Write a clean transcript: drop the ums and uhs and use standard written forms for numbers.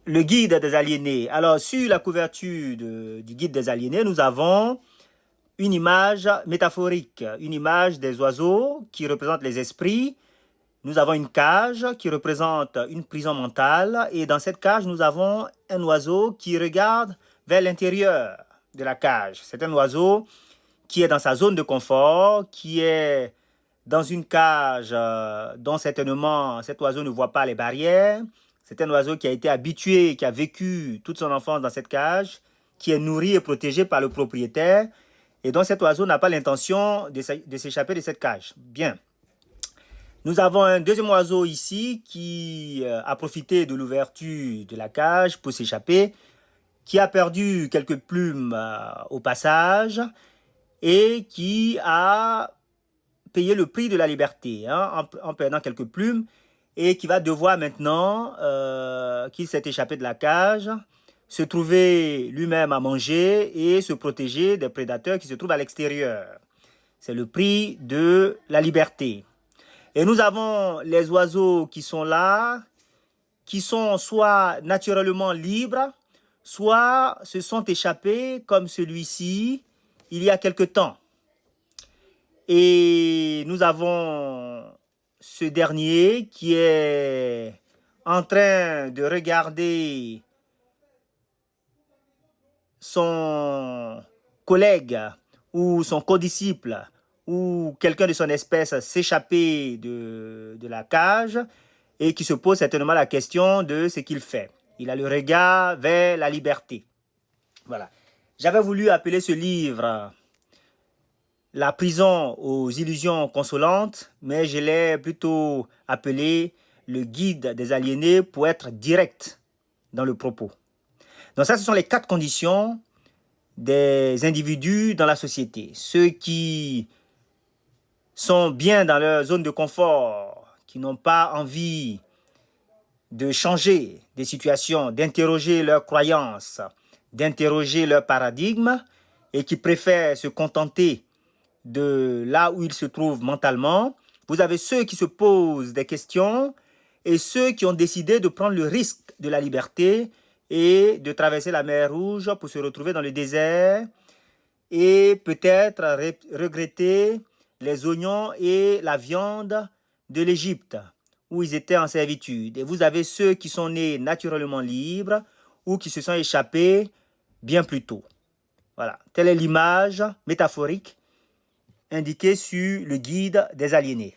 Le guide des aliénés. Alors, sur la couverture du guide des aliénés, nous avons une image métaphorique, une image des oiseaux qui représentent les esprits. Nous avons une cage qui représente une prison mentale. Et dans cette cage, nous avons un oiseau qui regarde vers l'intérieur de la cage. C'est un oiseau qui est dans sa zone de confort, qui est dans une cage dont certainement cet oiseau ne voit pas les barrières. C'est un oiseau qui a été habitué, qui a vécu toute son enfance dans cette cage, qui est nourri et protégé par le propriétaire, et dont cet oiseau n'a pas l'intention de s'échapper de cette cage. Bien. Nous avons un deuxième oiseau ici qui a profité de l'ouverture de la cage pour s'échapper, qui a perdu quelques plumes au passage et qui a payé le prix de la liberté en perdant quelques plumes et qui va devoir maintenant, qu'il s'est échappé de la cage, se trouver lui-même à manger et se protéger des prédateurs qui se trouvent à l'extérieur. C'est le prix de la liberté. Et nous avons les oiseaux qui sont là, qui sont soit naturellement libres, soit se sont échappés comme celui-ci il y a quelque temps. Et nous avons ce dernier qui est en train de regarder son collègue ou son codisciple ou quelqu'un de son espèce s'échapper de la cage et qui se pose certainement la question de ce qu'il fait. Il a le regard vers la liberté. Voilà. J'avais voulu appeler ce livre La prison aux illusions consolantes, mais je l'ai plutôt appelé Le guide des aliénés pour être direct dans le propos. Donc ça, ce sont les 4 conditions des individus dans la société. Ceux qui sont bien dans leur zone de confort, qui n'ont pas envie de changer des situations, d'interroger leurs croyances, d'interroger leur paradigme et qui préfèrent se contenter de là où ils se trouvent mentalement. Vous avez ceux qui se posent des questions et ceux qui ont décidé de prendre le risque de la liberté et de traverser la mer Rouge pour se retrouver dans le désert et peut-être regretter les oignons et la viande de l'Égypte où ils étaient en servitude. Et vous avez ceux qui sont nés naturellement libres ou qui se sont échappés bien plus tôt. Voilà, telle est l'image métaphorique indiquée sur le guide des aliénés.